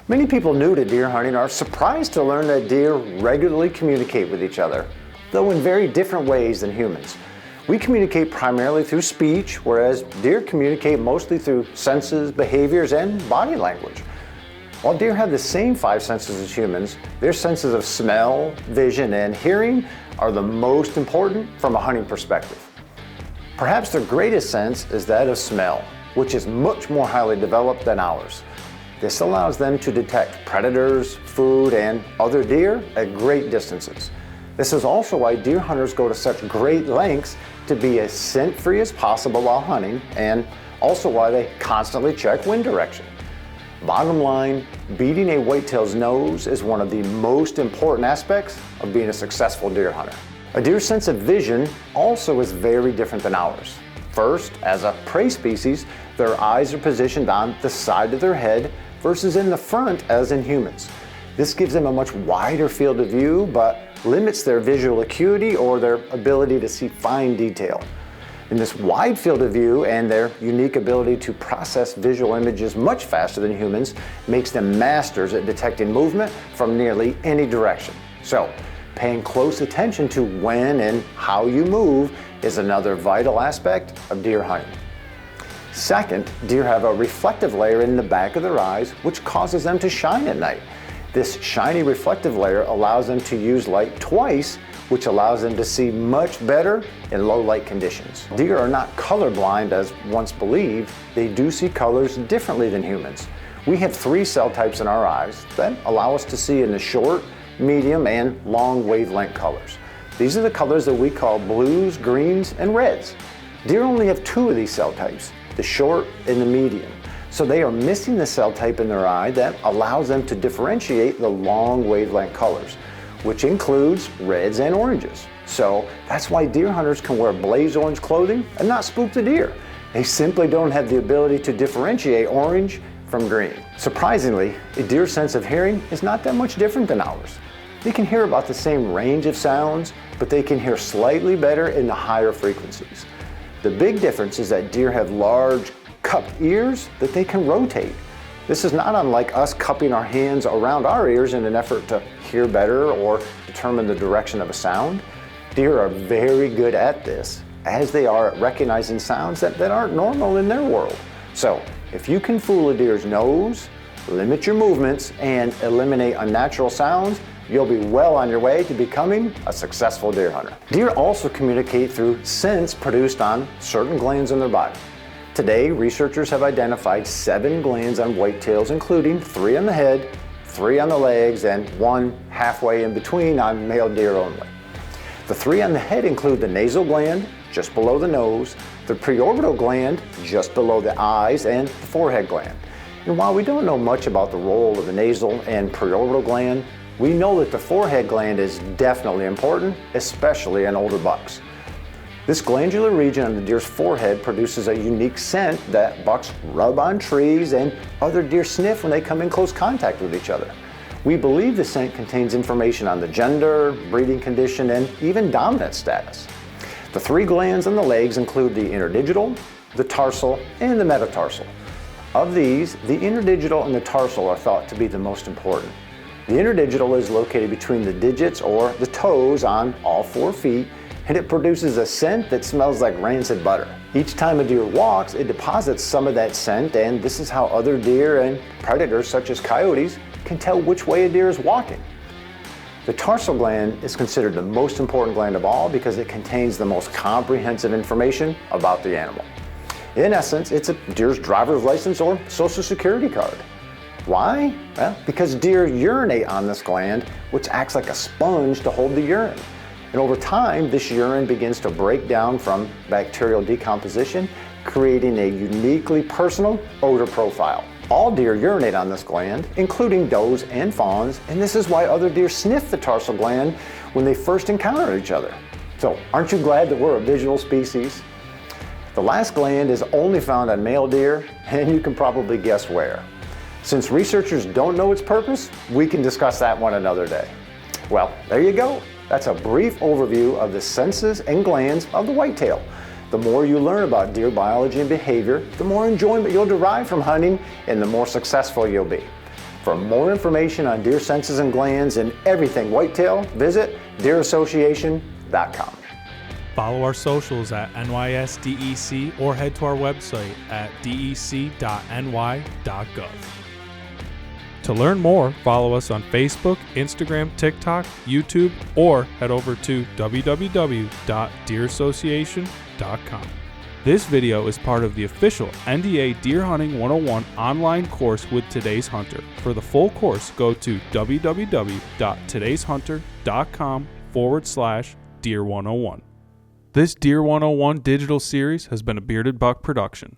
Many people new to deer hunting are surprised to learn that deer regularly communicate with each other, though in very different ways than humans. We communicate primarily through speech, whereas deer communicate mostly through senses, behaviors, and body language. While deer have the same 5 senses as humans, their senses of smell, vision, and hearing are the most important from a hunting perspective. Perhaps their greatest sense is that of smell, which is much more highly developed than ours. This allows them to detect predators, food, and other deer at great distances. This is also why deer hunters go to such great lengths to be as scent-free as possible while hunting, and also why they constantly check wind direction. Bottom line, beating a whitetail's nose is one of the most important aspects of being a successful deer hunter. A deer's sense of vision also is very different than ours. First, as a prey species, their eyes are positioned on the side of their head versus in the front as in humans. This gives them a much wider field of view, but limits their visual acuity or their ability to see fine detail. In this wide field of view and their unique ability to process visual images much faster than humans makes them masters at detecting movement from nearly any direction. So, paying close attention to when and how you move is another vital aspect of deer hunting. Second, deer have a reflective layer in the back of their eyes, which causes them to shine at night. This shiny reflective layer allows them to use light twice, which allows them to see much better in low light conditions. Deer are not colorblind as once believed. They do see colors differently than humans. We have 3 cell types in our eyes that allow us to see in the short, medium, and long wavelength colors. These are the colors that we call blues, greens, and reds. Deer only have 2 of these cell types, the short and the medium. So they are missing the cell type in their eye that allows them to differentiate the long wavelength colors, which includes reds and oranges. So that's why deer hunters can wear blaze orange clothing and not spook the deer. They simply don't have the ability to differentiate orange from green. Surprisingly, a deer's sense of hearing is not that much different than ours. They can hear about the same range of sounds, but they can hear slightly better in the higher frequencies. The big difference is that deer have large, cupped ears that they can rotate. This is not unlike us cupping our hands around our ears in an effort to hear better or determine the direction of a sound. Deer are very good at this, as they are at recognizing sounds that aren't normal in their world. So, if you can fool a deer's nose, limit your movements, and eliminate unnatural sounds, you'll be well on your way to becoming a successful deer hunter. Deer also communicate through scents produced on certain glands in their body. Today, researchers have identified 7 glands on whitetails, including 3 on the head, 3 on the legs, and 1 halfway in between on male deer only. The 3 on the head include the nasal gland, just below the nose, the preorbital gland, just below the eyes, and the forehead gland. And while we don't know much about the role of the nasal and preorbital gland, we know that the forehead gland is definitely important, especially in older bucks. This glandular region on the deer's forehead produces a unique scent that bucks rub on trees and other deer sniff when they come in close contact with each other. We believe the scent contains information on the gender, breeding condition, and even dominance status. The 3 glands on the legs include the interdigital, the tarsal, and the metatarsal. Of these, the interdigital and the tarsal are thought to be the most important. The interdigital is located between the digits or the toes on all 4 feet, and it produces a scent that smells like rancid butter. Each time a deer walks, it deposits some of that scent, and this is how other deer and predators such as coyotes can tell which way a deer is walking. The tarsal gland is considered the most important gland of all because it contains the most comprehensive information about the animal. In essence, it's a deer's driver's license or social security card. Why? Well, because deer urinate on this gland, which acts like a sponge to hold the urine. And over time, this urine begins to break down from bacterial decomposition, creating a uniquely personal odor profile. All deer urinate on this gland, including does and fawns, and this is why other deer sniff the tarsal gland when they first encounter each other. So, aren't you glad that we're a visual species? The last gland is only found on male deer, and you can probably guess where. Since researchers don't know its purpose, we can discuss that one another day. Well, there you go. That's a brief overview of the senses and glands of the whitetail. The more you learn about deer biology and behavior, the more enjoyment you'll derive from hunting and the more successful you'll be. For more information on deer senses and glands and everything whitetail, visit deerassociation.com. Follow our socials at NYSDEC or head to our website at dec.ny.gov. To learn more, follow us on Facebook, Instagram, TikTok, YouTube, or head over to www.deerassociation.com. This video is part of the official NDA Deer Hunting 101 online course with Today's Hunter. For the full course, go to www.todayshunter.com/Deer101. This Deer 101 digital series has been a Bearded Buck production.